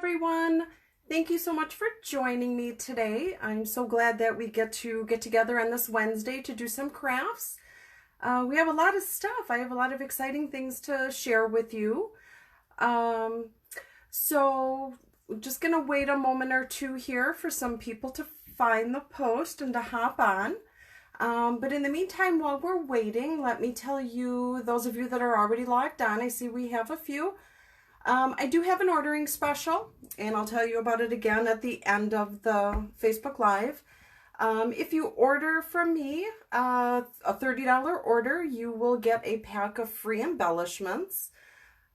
everyone. Thank you so much for joining me today. I'm so glad that we get together on this Wednesday to do some crafts. We have a lot of stuff. I have a lot of exciting things to share with you. So we're just gonna wait a moment or two here for some people to find the post and to hop on. But in the meantime, while we're waiting, let me tell you, those of you that are already logged on, I see we have a few. I do have an ordering special, and I'll tell you about it again at the end of the Facebook Live. If you order from me, a $30 order, you will get a pack of free embellishments.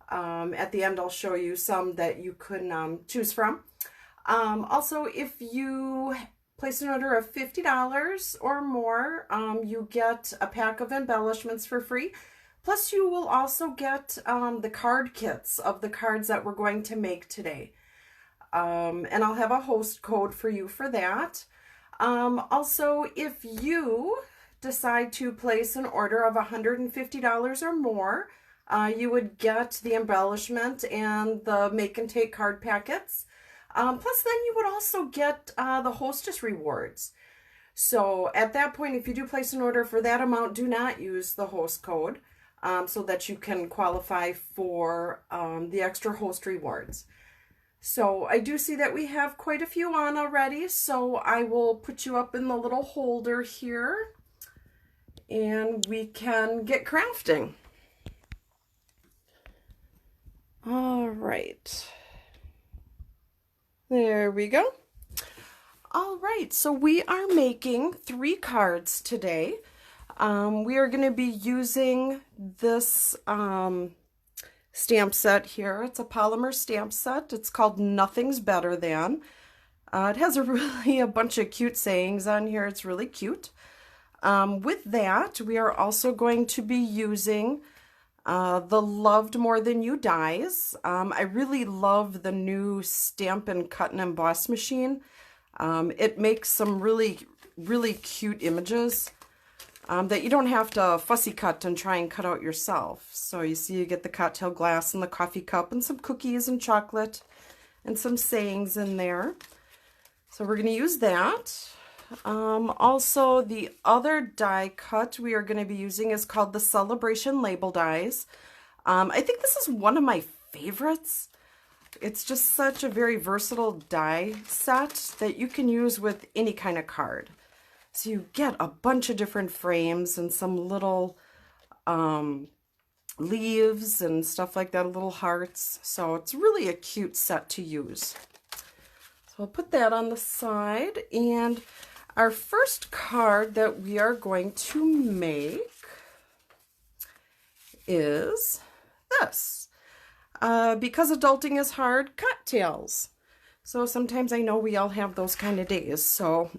At the end, I'll show you some that you can choose from. Also, if you place an order of $50 or more, you get a pack of embellishments for free. Plus, you will also get the card kits of the cards that we're going to make today. And I'll have a host code for you for that. Also, if you decide to place an order of $150 or more, you would get the embellishment and the make and take card packets. Plus, then you would also get the hostess rewards. So at that point, if you do place an order for that amount, do not use the host code. So that you can qualify for the extra host rewards. So I do see that we have quite a few on already, so I will put you up in the little holder here and we can get crafting. All right. There we go. All right, so we are making 3 cards today. We are going to be using this stamp set here. It's a polymer stamp set. It's called Nothing's Better Than. It has a bunch of cute sayings on here. It's really cute. With that, we are also going to be using the Loved More Than You dies. I really love the new Stamp and Cut and Emboss machine. It makes some really cute images. That you don't have to fussy cut and try and cut out yourself. So you see you get the cocktail glass and the coffee cup and some cookies and chocolate and some sayings in there. So we're going to use that. Also, the other die cut we are going to be using is called the Celebration Label Dies. I think this is one of my favorites. It's just such a very versatile die set that you can use with any kind of card. So you get a bunch of different frames and some little leaves and stuff like that, little hearts. So it's really a cute set to use. So I'll put that on the side. And our first card that we are going to make is this. Because adulting is hard, cocktails. So sometimes I know we all have those kind of days. So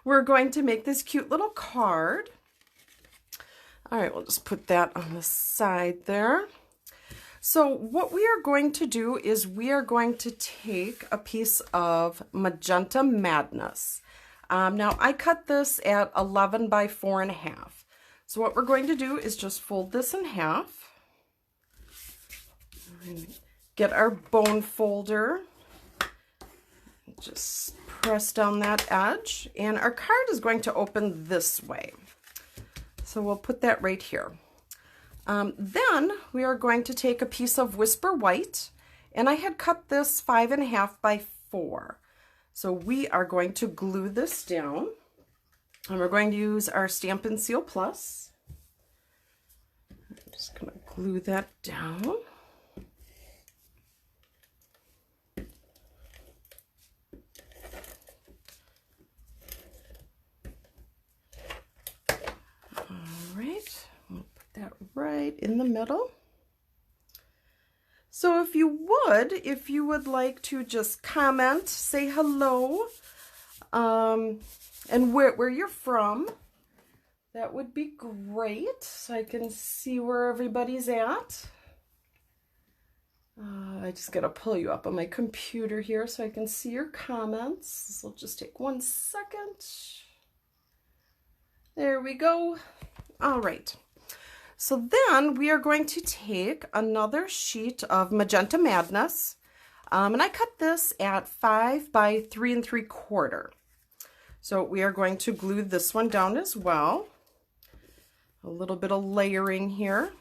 we're going to make this cute little card. All right, we'll just put that on the side there. So what we are going to do is we are going to take a piece of Magenta Madness. Now I cut this at 11 by 4.5. So what we're going to do is just fold this in half. Get our bone folder. Just press down that edge, and our card is going to open this way. So we'll put that right here. Then we are going to take a piece of Whisper White, and I had cut this 5.5 by 4. So we are going to glue this down, and we're going to use our Stampin' Seal Plus. I'm just going to glue that down. That right in the middle. So if you would like to just comment, say hello, and where you're from, that would be great, so I can see where everybody's at. I just gotta pull you up on my computer here so I can see your comments. This will just take 1 second. There we go. All right. So then we are going to take another sheet of Magenta Madness. And I cut this at 5 by 3 3/4. So we are going to glue this one down as well. A little bit of layering here.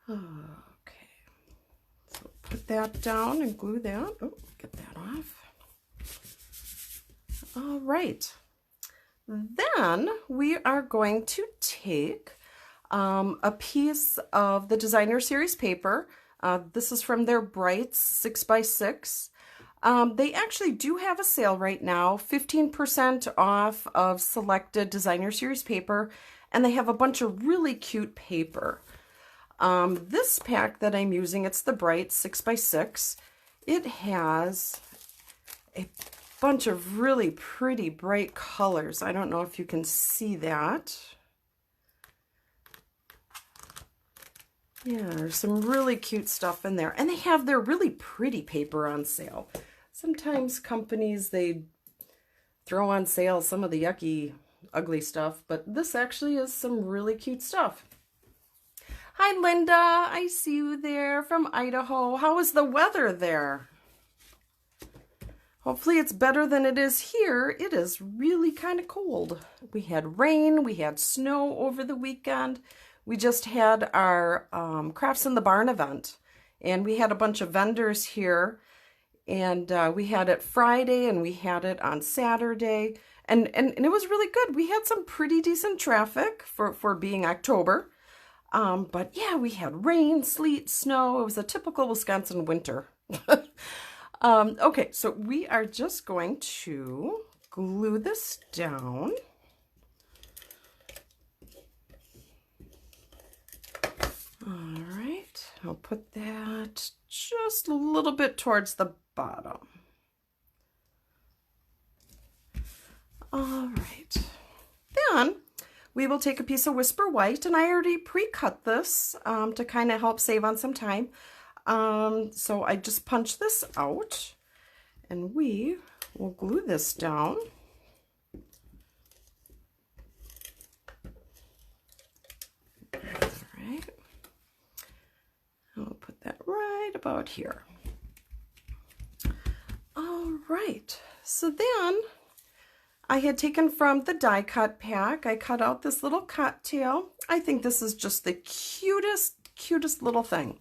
Okay, so put that down and glue that. Oh, get that off. All right. Then we are going to take a piece of the Designer Series paper. This is from their Brights 6x6. They actually do have a sale right now, 15% off of selected Designer Series paper, and they have a bunch of really cute paper. This pack that I'm using, it's the Brights 6x6. It has a bunch of really pretty bright colors. I don't know if you can see that. Yeah, there's some really cute stuff in there. And they have their really pretty paper on sale. Sometimes companies, they throw on sale some of the yucky, ugly stuff, but this actually is some really cute stuff. Hi, Linda. I see you there from Idaho. How is the weather there? Hopefully it's better than it is here. It is really kind of cold. We had rain, we had snow over the weekend. We just had our Crafts in the Barn event, and we had a bunch of vendors here, and we had it Friday and we had it on Saturday, and it was really good. We had some pretty decent traffic for being October, but yeah, we had rain, sleet, snow. It was a typical Wisconsin winter. Okay, so we are just going to glue this down. All right, I'll put that just a little bit towards the bottom. All right, then we will take a piece of Whisper White, and I already pre-cut this to kind of help save on some time. So I just punch this out, and we will glue this down. All right. I'll put that right about here. All right. So then I had taken from the die cut pack, I cut out this little cocktail. I think this is just the cutest little thing.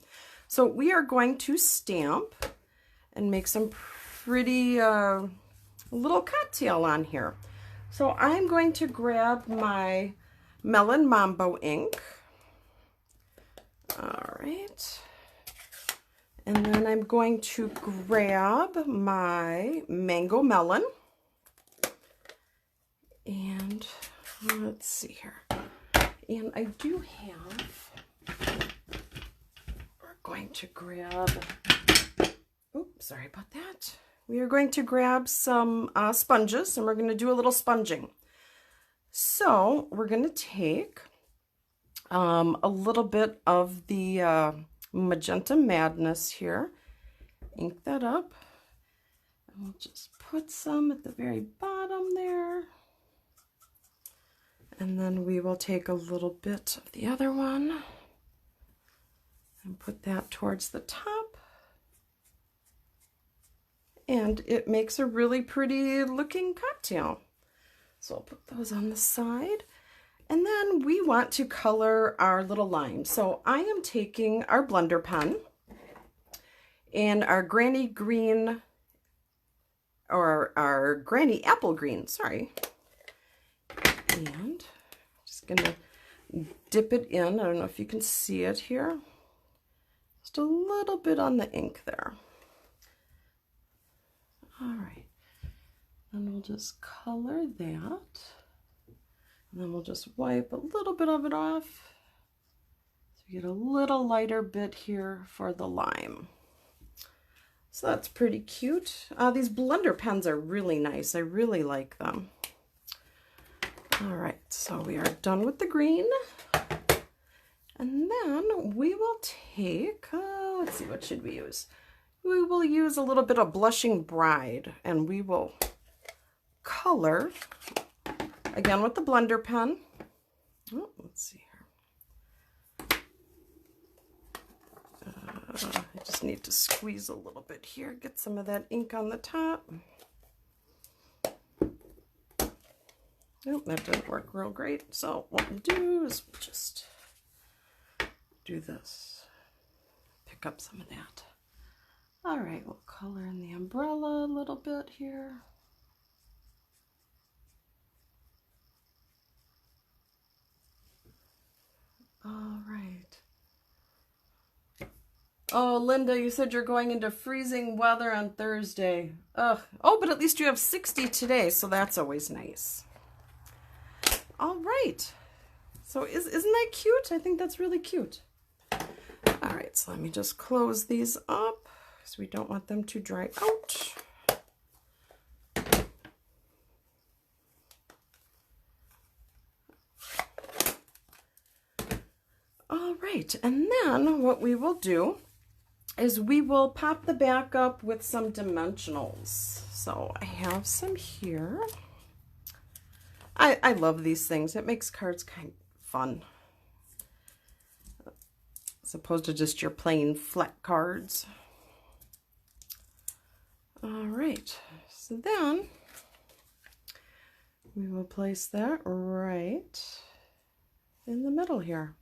So we are going to stamp and make some pretty little cocktail on here. So I'm going to grab my Melon Mambo ink. All right. And then I'm going to grab my Mango Melon. And let's see here. And I do have... going to grab, oops, sorry about that. We are going to grab some sponges, and we're going to do a little sponging. So we're going to take a little bit of the Magenta Madness here, ink that up, and we'll just put some at the very bottom there. And then we will take a little bit of the other one and put that towards the top. And it makes a really pretty looking cocktail. So I'll put those on the side. And then we want to color our little line. So I am taking our blender pen and our Granny Green, or our Granny Apple Green, sorry. And just gonna dip it in. I don't know if you can see it here. Just a little bit on the ink there. All right, and we'll just color that. And then we'll just wipe a little bit of it off. So you get a little lighter bit here for the lime. So that's pretty cute. These blender pens are really nice. I really like them. All right, so we are done with the green. And then we will take, let's see, what should we use? we will use a little bit of Blushing Bride, and we will color again with the blender pen. Oh, let's see here. I just need to squeeze a little bit here, get some of that ink on the top. Nope, that didn't work real great. So what we'll do is just do this. Pick up some of that. All right, we'll color in the umbrella a little bit here. All right. Oh, Linda, you said you're going into freezing weather on Thursday. Ugh. Oh, but at least you have 60 today, so that's always nice. All right. So isn't that cute? I think that's really cute. All right, so let me just close these up because we don't want them to dry out. All right, and then what we will do is we will pop the back up with some dimensionals. So I have some here. I love these things. It makes cards kind of fun, as opposed to just your plain flat cards. All right, so then we will place that right in the middle here.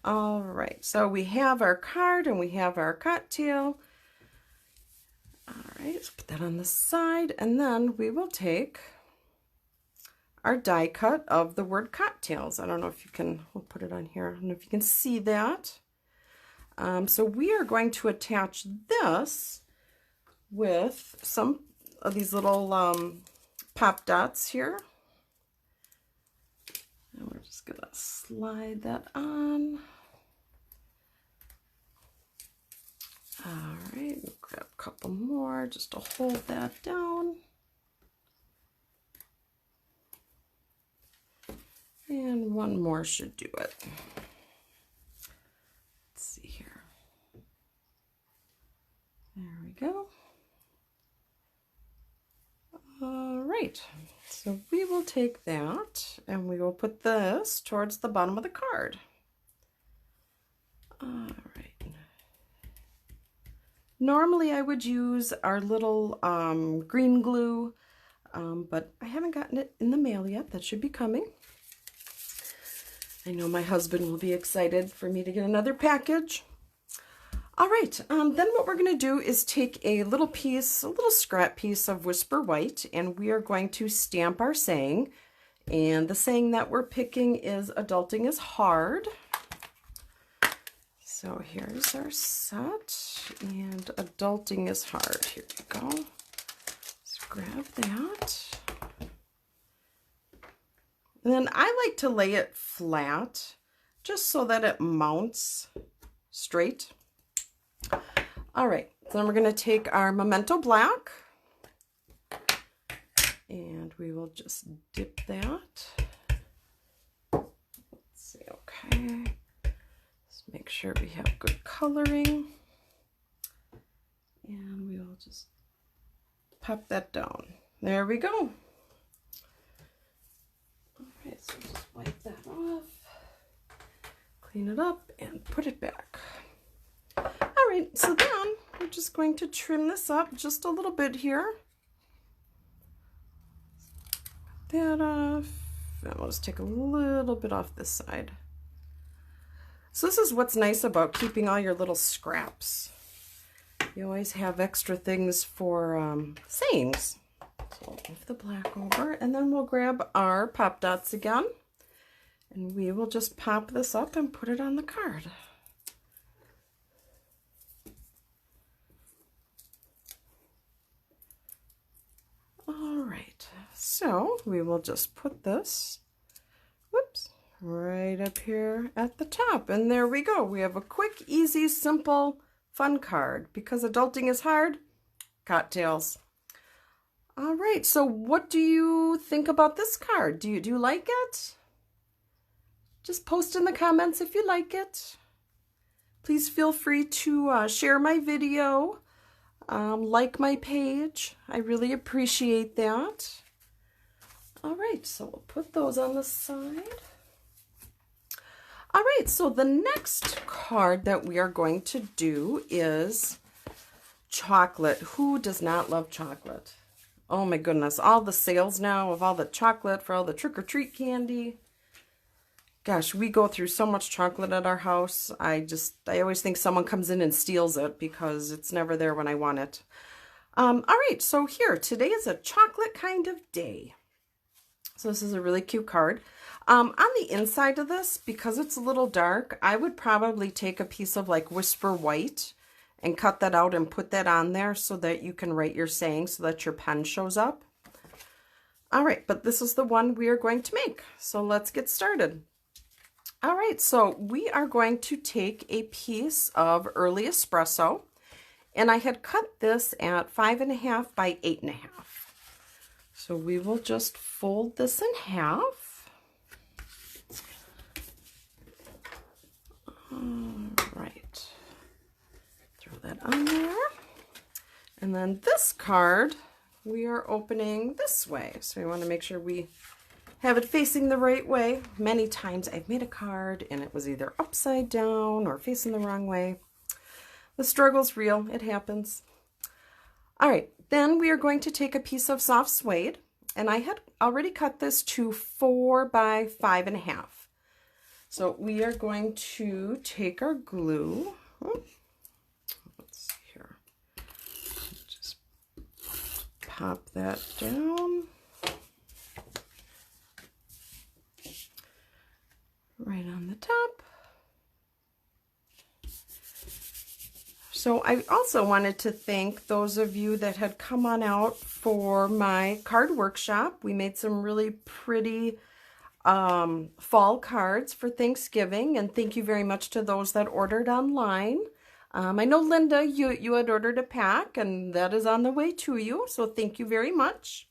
All right, so we have our card and we have our cocktail. All right, let's put that on the side, and then we will take our die cut of the word cocktails. I don't know if you can, we'll put it on here. I don't know if you can see that. So we are going to attach this with some of these little pop dots here. And we're just gonna slide that on. All right, we'll grab a couple more just to hold that down. And one more should do it. Let's see here. There we go. All right, so we will take that and we will put this towards the bottom of the card. All right. Normally I would use our little green glue, but I haven't gotten it in the mail yet. That should be coming. I know my husband will be excited for me to get another package. All right, then what we're going to do is take a little piece, a little scrap piece of Whisper White, and we are going to stamp our saying. And the saying that we're picking is adulting is hard. So here's our set, and adulting is hard. Here we go. Let's grab that. And then I like to lay it flat just so that it mounts straight. All right, then we're going to take our Memento Black and we will just dip that. Let's see, okay. Let's make sure we have good coloring. And we will just pop that down. There we go. Okay, so just wipe that off, clean it up, and put it back. All right, so then we're just going to trim this up just a little bit here. That off, and we'll just take a little bit off this side. So this is what's nice about keeping all your little scraps. You always have extra things for sayings. So we'll move the black over, and then we'll grab our pop dots again, and we will just pop this up and put it on the card. All right, so we will just put this, whoops, right up here at the top, and there we go. We have a quick, easy, simple, fun card. Because adulting is hard, cocktails. All right, so what do you think about this card? Do you like it? Just post in the comments if you like it. Please feel free to share my video, like my page. I really appreciate that. All right, so we'll put those on the side. All right, so the next card that we are going to do is chocolate. Who does not love chocolate? Oh my goodness, all the sales now of all the chocolate for all the trick-or-treat candy. Gosh, we go through so much chocolate at our house. I always think someone comes in and steals it because it's never there when I want it. All right, so here, today is a chocolate kind of day. So this is a really cute card. On the inside of this, because it's a little dark, I would probably take a piece of like Whisper White and cut that out and put that on there so that you can write your saying so that your pen shows up. All right, but this is the one we are going to make. So let's get started. All right, so we are going to take a piece of early espresso, and I had cut this at 5.5 by 8.5. So we will just fold this in half. All right, throw that on there. And then this card, we are opening this way. So we want to make sure we have it facing the right way. Many times I've made a card and it was either upside down or facing the wrong way. The struggle's real, it happens. All right, then we are going to take a piece of soft suede, and I had already cut this to 4 by 5.5. So we are going to take our glue. Let's see here. Just pop that down. Right on the top. So I also wanted to thank those of you that had come on out for my card workshop. We made some really pretty fall cards for Thanksgiving, and thank you very much to those that ordered online. I know Linda, you had ordered a pack, and that is on the way to you, so thank you very much.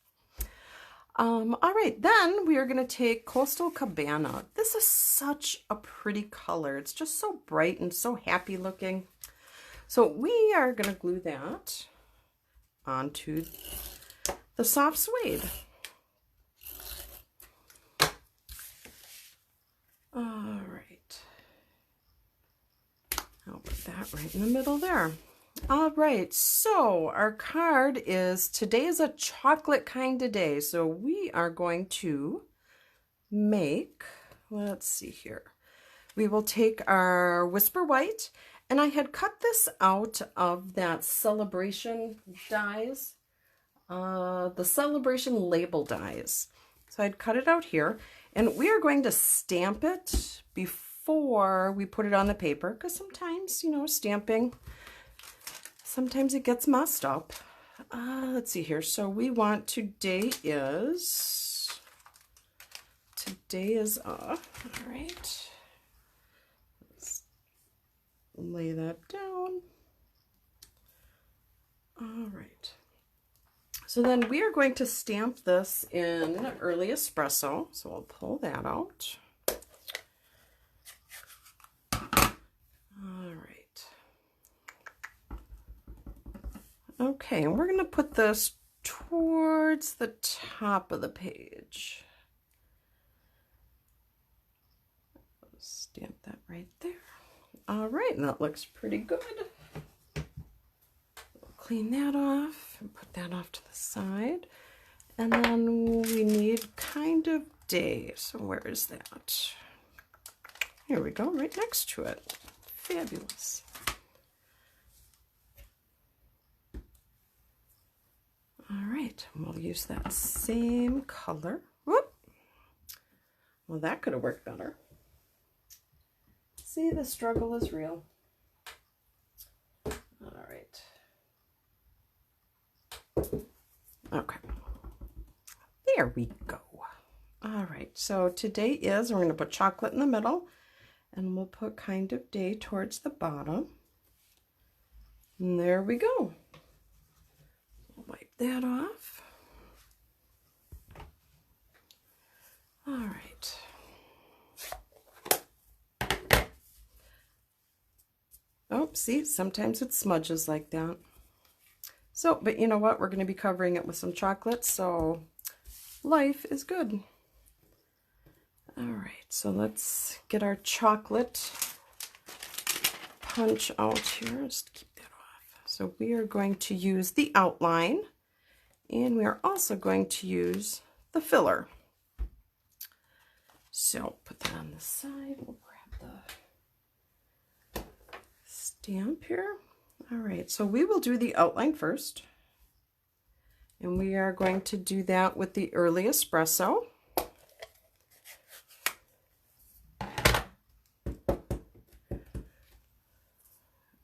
All right, then we are going to take Coastal Cabana. This is such a pretty color. It's just so bright and so happy looking. So we are going to glue that onto the soft suede. All right. I'll put that right in the middle there. All right, so our card is, today is a chocolate kind of day. So we are going to make, let's see here. We will take our Whisper White, and I had cut this out of that Celebration dies, the Celebration label dies. So I'd cut it out here, and we are going to stamp it before we put it on the paper, because sometimes, you know, stamping, sometimes it gets messed up. Let's see here. So we want today is off. All right. Let's lay that down. All right. So then we are going to stamp this in early espresso. So we'll pull that out. All right. Okay, and we're going to put this towards the top of the page. Stamp that right there. All right, and that looks pretty good. We'll clean that off and put that off to the side. And then we need kind of day. So where is that? Here we go, right next to it. Fabulous. All right, we'll use that same color. Whoop. Well, that could have worked better. See, the struggle is real. All right. Okay. There we go. All right, so today is, we're going to put chocolate in the middle, and we'll put kind of day towards the bottom. And there we go. Wipe that off. All right. See, sometimes it smudges like that. So, but you know what? We're going to be covering it with some chocolate, so life is good. All right, so let's get our chocolate punch out here. Just keep that off. So we are going to use the outline, and we are also going to use the filler. So put that on the side. We'll grab the stamp here. All right, so we will do the outline first. And we are going to do that with the Early Espresso.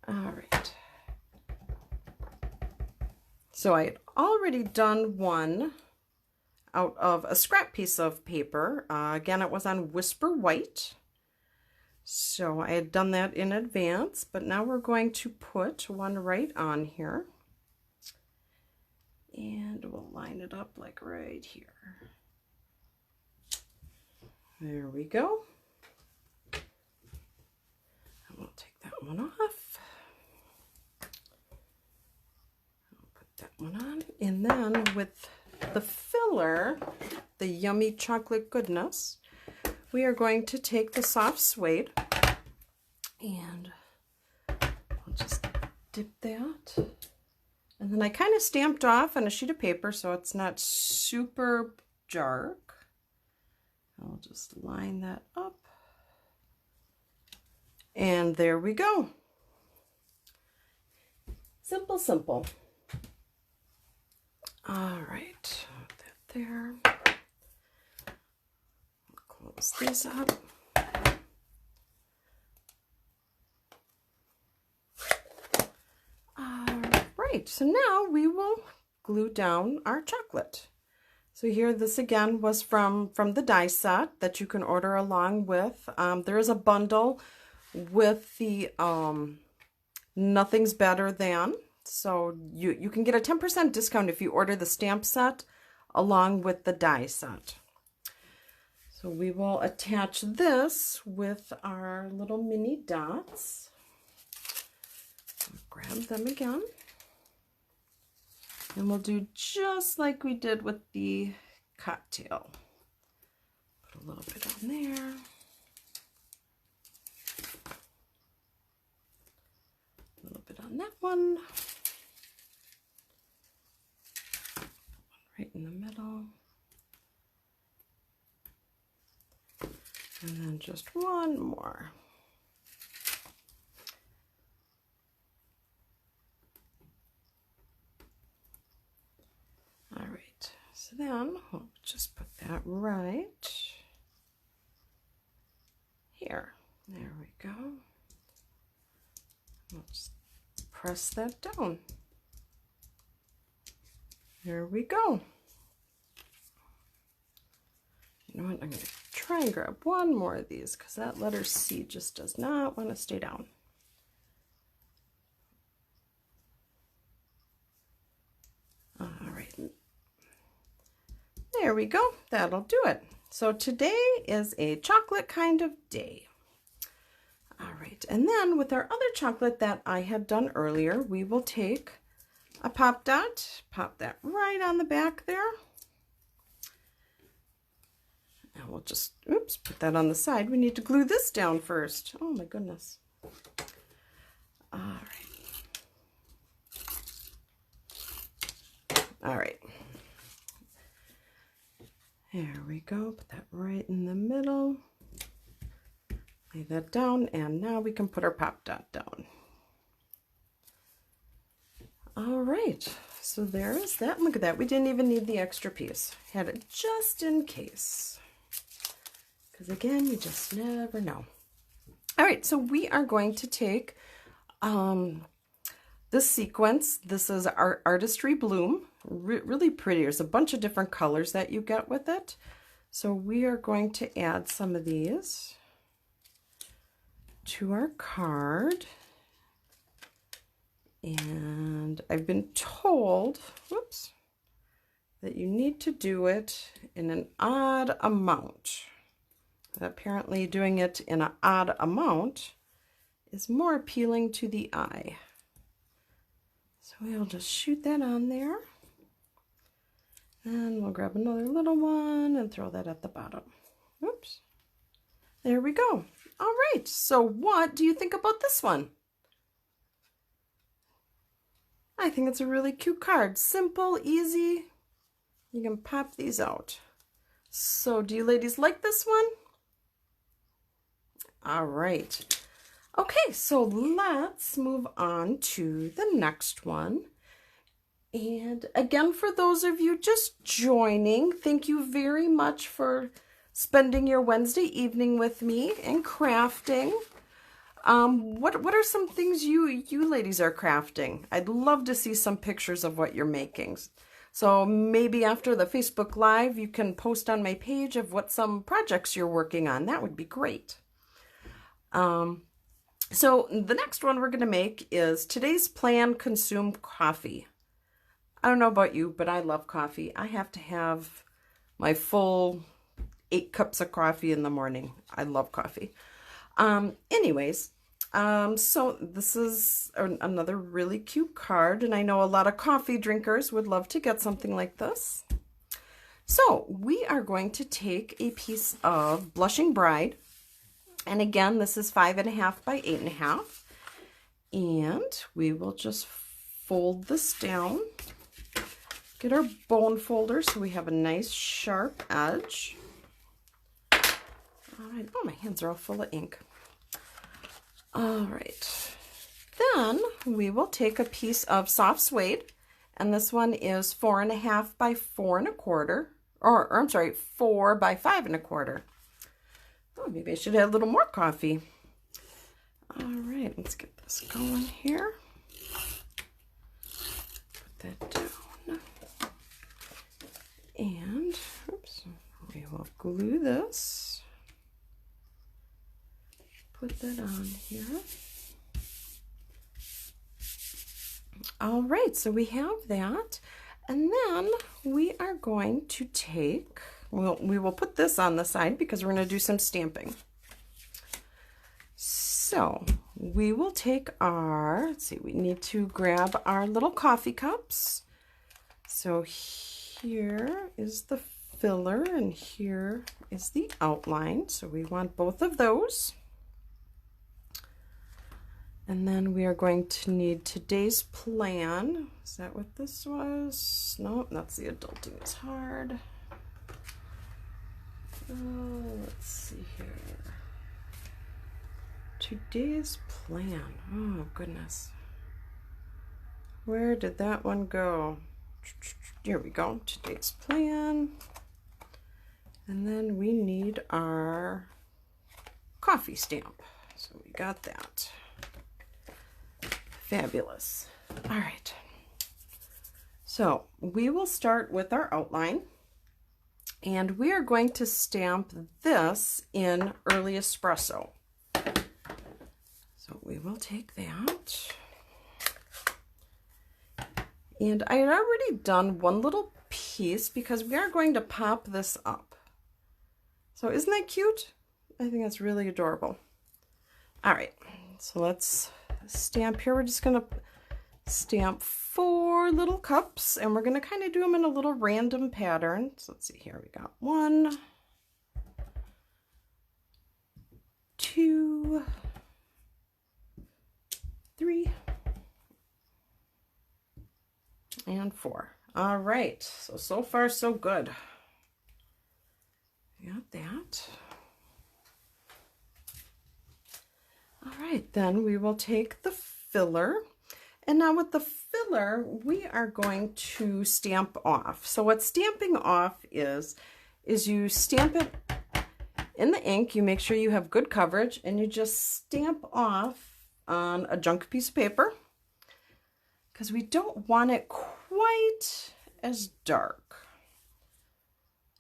All right. So I had already done one out of a scrap piece of paper. Again, it was on Whisper White. So I had done that in advance, but now we're going to put one right on here. And we'll line it up like right here. There we go. And we'll take that one off. I'll put that one on. And then with the filler, the yummy chocolate goodness, we are going to take the soft suede and we'll just dip that. And then I kind of stamped off on a sheet of paper so it's not super dark. I'll just line that up. And there we go. Simple, simple. All right, put that there. Close these up. Right, so now we will glue down our chocolate. So here, this again was from the die set that you can order along with. There is a bundle with the Nothing's Better Than. So you can get a 10% discount if you order the stamp set along with the die set. So we will attach this with our little mini dots. Grab them again. And we'll do just like we did with the cocktail. Put a little bit on there. A little bit on that one. Right in the middle. And then just one more. All right, so then we'll just put that right here. There we go. We'll just press that down. There we go. You know what, I'm going to try and grab one more of these because that letter C just does not want to stay down. All right. There we go. That'll do it. So today is a chocolate kind of day. All right. And then with our other chocolate that I had done earlier, we will take a Pop Dot, pop that right on the back there. And we'll just, oops, put that on the side. We need to glue this down first. Oh my goodness. All right. All right. There we go. Put that right in the middle. Lay that down, and now we can put our Pop Dot down. All right. So there is that. Look at that. We didn't even need the extra piece. Had it just in case. Because again, you just never know. All right. So we are going to take this sequence. This is our Artistry Bloom. Really pretty. There's a bunch of different colors that you get with it. So we are going to add some of these to our card. And I've been told, whoops, that you need to do it in an odd amount. Apparently doing it in an odd amount is more appealing to the eye. So we'll just shoot that on there. And we'll grab another little one and throw that at the bottom. Oops. There we go. All right, so what do you think about this one? I think it's a really cute card. Simple, easy. You can pop these out. So do you ladies like this one? All right. Okay, so let's move on to the next one. And again, for those of you just joining, thank you very much for spending your Wednesday evening with me and crafting. What are some things you ladies are crafting? I'd love to see some pictures of what you're making. So maybe after the Facebook Live, you can post on my page of what some projects you're working on. That would be great. So the next one we're going to make is today's plan, consume coffee. I don't know about you, but I love coffee. I have to have my full 8 cups of coffee in the morning. I love coffee. Anyways, so this is another really cute card, and I know a lot of coffee drinkers would love to get something like this. So we are going to take a piece of Blushing Bride, and again, this is 5.5 by 8.5, and we will just fold this down. Get our bone folder so we have a nice sharp edge. All right. Oh, my hands are all full of ink. All right. Then we will take a piece of soft suede, and this one is 4.5 by 4.25, or I'm sorry, 4 by 5.25. Oh, maybe I should add a little more coffee. All right, let's get this going here. Put that down. And, oops, we will glue this. Put that on here. All right, so we have that. And then we are going to take, we will put this on the side because we're going to do some stamping. So we will take our, let's see, we need to grab our little coffee cups. So here is the filler and here is the outline. So we want both of those. And then we are going to need today's plan. Is that what this was? No, that's the Adulting is Hard. Let's see here. Today's plan. Oh, goodness. Where did that one go? Here we go. Today's plan. And then we need our coffee stamp. So we got that. Fabulous. All right. So we will start with our outline, and we are going to stamp this in Early Espresso. So we will take that. And I had already done one little piece because we are going to pop this up. So isn't that cute? I think that's really adorable. All right, so let's stamp here. We're just going to stamp 4 little cups, and we're going to kind of do them in a little random pattern. So let's see here. We got 1, 2, 3, and 4. All right, so far so good. Got that. All right, then we will take the filler, and now with the filler we are going to stamp off. So what stamping off is you stamp it in the ink, you make sure you have good coverage, and you just stamp off on a junk piece of paper because we don't want it quite as dark.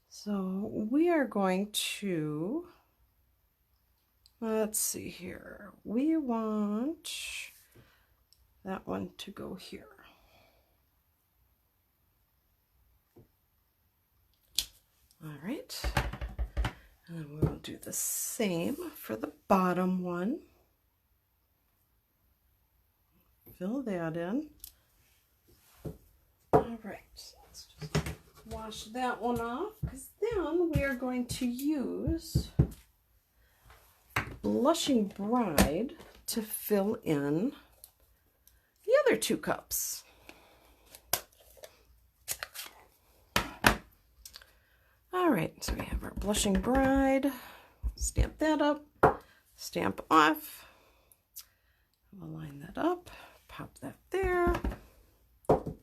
So we are going to, let's see here, we want that one to go here. All right, and then we'll do the same for the bottom one. fill that in. All right, so let's just wash that one off, because then we are going to use Blushing Bride to fill in the other 2 cups. All right, so we have our Blushing Bride. Stamp that up, stamp off. We'll line that up, pop that there. Put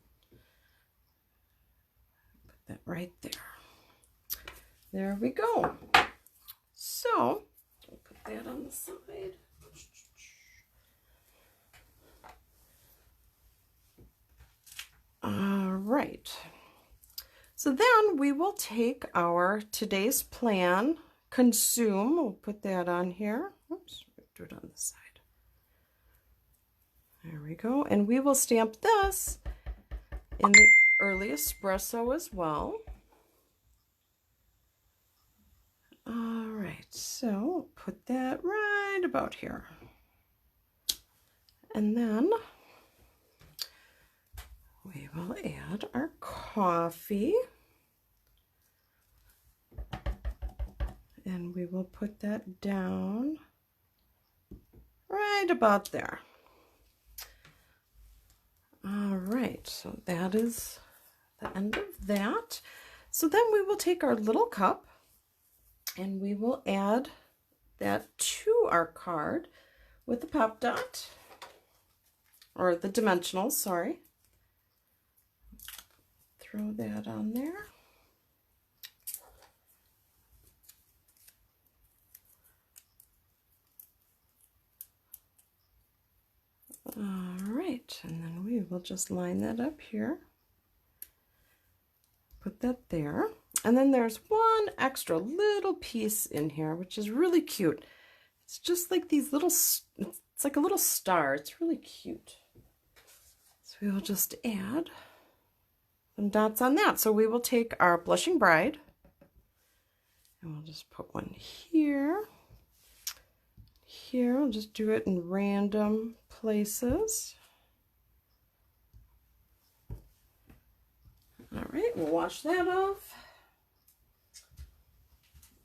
that right there. There we go. So, we'll put that on the side. All right. So then we will take our today's plan, consume. We'll put that on here. Oops, do it on the side. There we go. And we will stamp this in the early espresso as well. All right, so put that right about here. And then we will add our coffee. And we will put that down right about there. All right, so that is the end of that. So then we will take our little cup and we will add that to our card with the pop dot, or the dimensionals, sorry. Throw that on there. All right, and then we will just line that up here. Put that there. And then there's one extra little piece in here, which is really cute. It's just like these little, it's like a little star. It's really cute. So we will just add some dots on that. So we will take our Blushing Bride and we'll just put one here. Here, I'll just do it in random places. All right, we'll wash that off.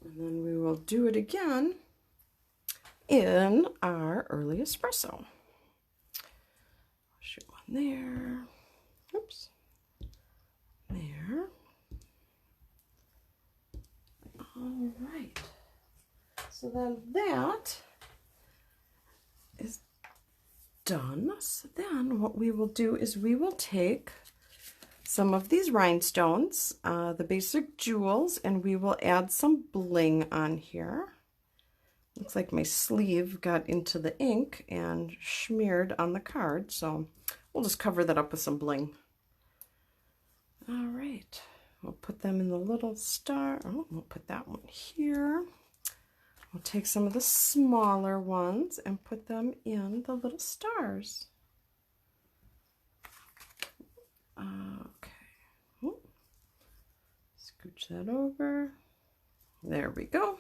And then we will do it again in our early espresso. Shoot one there. Oops. There. All right. So then that is done. So then what we will do is we will take some of these rhinestones, the basic jewels, and we will add some bling on here. Looks like my sleeve got into the ink and smeared on the card, so we'll just cover that up with some bling. All right, we'll put them in the little star. Oh, we'll put that one here. We'll take some of the smaller ones and put them in the little stars. Okay. Ooh. Scooch that over. There we go.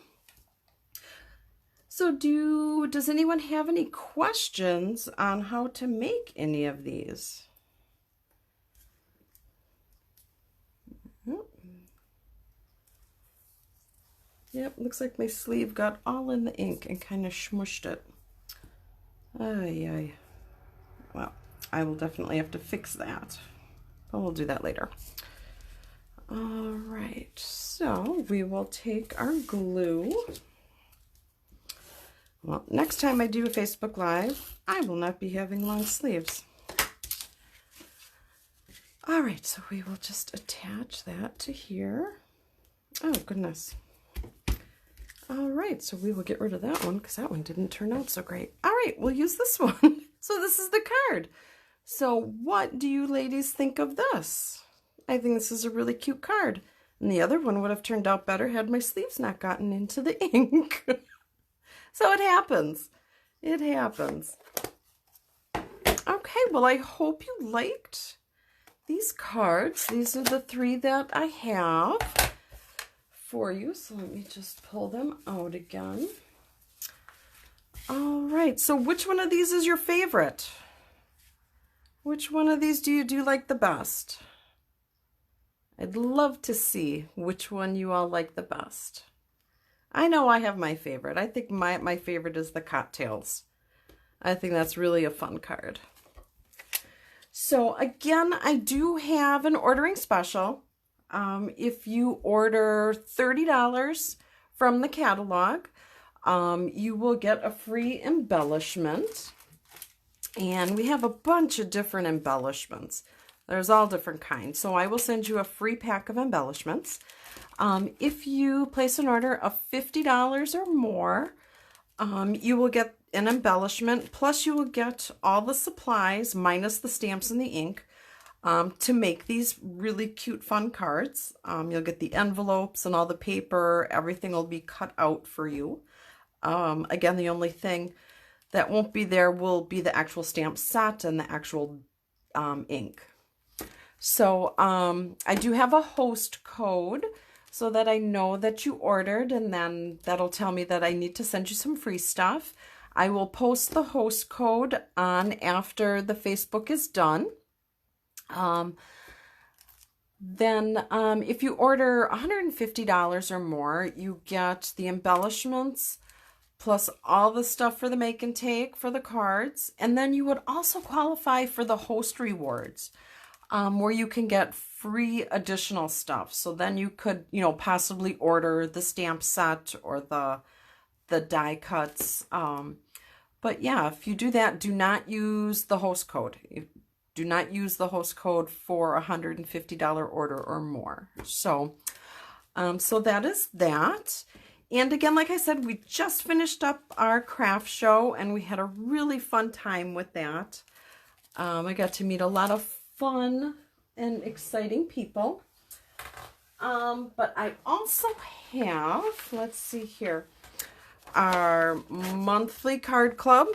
So does anyone have any questions on how to make any of these? Yep, looks like my sleeve got all in the ink and kind of smushed it. Ay, ay. Well, I will definitely have to fix that, but we'll do that later. All right, so we will take our glue. Well, next time I do a Facebook Live, I will not be having long sleeves. All right, so we will just attach that to here. Oh, goodness. All right, so we will get rid of that one because that one didn't turn out so great. All right, we'll use this one. So this is the card. So what do you ladies think of this? I think this is a really cute card. And the other one would have turned out better had my sleeves not gotten into the ink. So it happens. It happens. Okay, well, I hope you liked these cards. These are the 3 that I have for you. So let me just pull them out again. All right, so which one of these is your favorite? Which one of these do you do like the best? I'd love to see which one you all like the best. I know I have my favorite. I think my favorite is the Cocktails. I think that's really a fun card. So again, I do have an ordering special. If you order $30 from the catalog, you will get a free embellishment. And we have a bunch of different embellishments. There's all different kinds. So I will send you a free pack of embellishments. If you place an order of $50 or more, you will get an embellishment, plus you will get all the supplies minus the stamps and the ink to make these really cute, fun cards. You'll get the envelopes and all the paper. Everything will be cut out for you. Again, the only thing that won't be there will be the actual stamp set and the actual ink. So I do have a host code so that I know that you ordered, and then that'll tell me that I need to send you some free stuff. I will post the host code on after the Facebook is done. Then if you order $150 or more, you get the embellishments plus all the stuff for the make and take for the cards. And then you would also qualify for the host rewards, where you can get free additional stuff. So then you could, possibly order the stamp set or the die cuts. But yeah, if you do that, do not use the host code. Do not use the host code for a $150 order or more. So, so that is that. And again, like I said, we just finished up our craft show and we had a really fun time with that. I got to meet a lot of fun and exciting people. But I also have, let's see here, our monthly card club.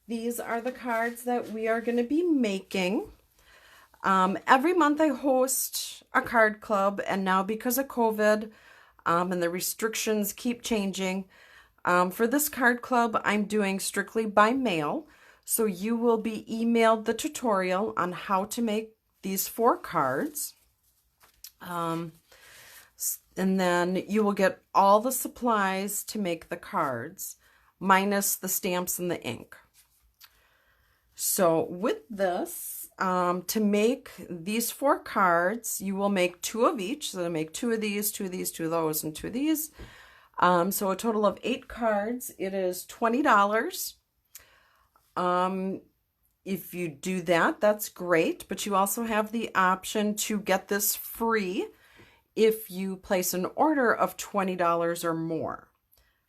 These are the cards that we are going to be making. Every month I host a card club, and now because of COVID and the restrictions keep changing, for this card club I'm doing strictly by mail. So you will be emailed the tutorial on how to make these 4 cards. And then you will get all the supplies to make the cards, minus the stamps and the ink. So with this, to make these 4 cards, you will make 2 of each. So make 2 of these, 2 of these, 2 of those, and 2 of these. So a total of 8 cards. It is $20. If you do that, that's great. But you also have the option to get this free if you place an order of $20 or more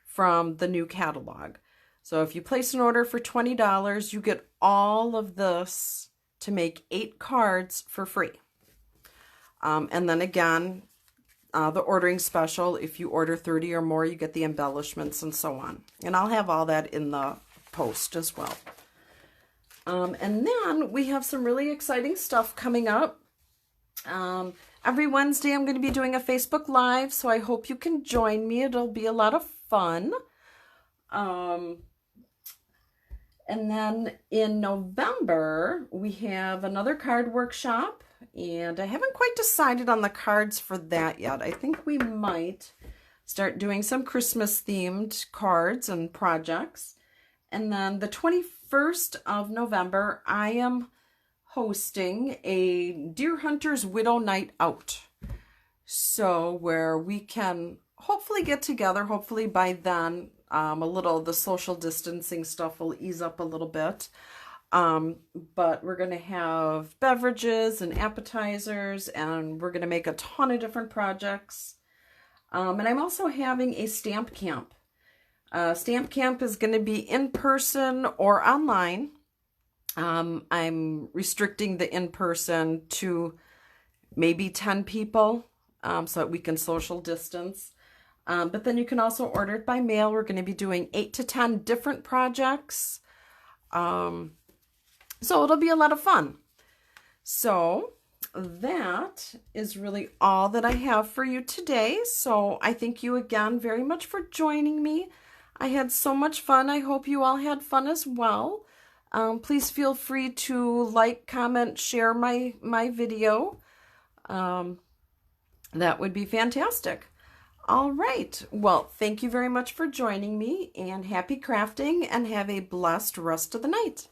from the new catalog. So if you place an order for $20, you get all of this to make 8 cards for free. And then again, the ordering special, if you order 30 or more, you get the embellishments and so on. And I'll have all that in the post as well. And then we have some really exciting stuff coming up. Every Wednesday I'm going to be doing a Facebook Live, so I hope you can join me. It'll be a lot of fun. And then in November, we have another card workshop, and I haven't quite decided on the cards for that yet. I think we might start doing some Christmas themed cards and projects. And then the 21st of November, I am hosting a Deer Hunter's Widow Night Out. So where we can hopefully get together, hopefully by then, the social distancing stuff will ease up a little bit. But we're going to have beverages and appetizers, and we're going to make a ton of different projects. And I'm also having a stamp camp. Stamp camp is going to be in person or online. I'm restricting the in-person to maybe 10 people, so that we can social distance. But then you can also order it by mail. We're going to be doing 8 to 10 different projects. So it'll be a lot of fun. So that is really all that I have for you today. So I thank you again very much for joining me. I had so much fun. I hope you all had fun as well. Please feel free to like, comment, share my video. That would be fantastic. All right. Well, thank you very much for joining me, and happy crafting, and have a blessed rest of the night.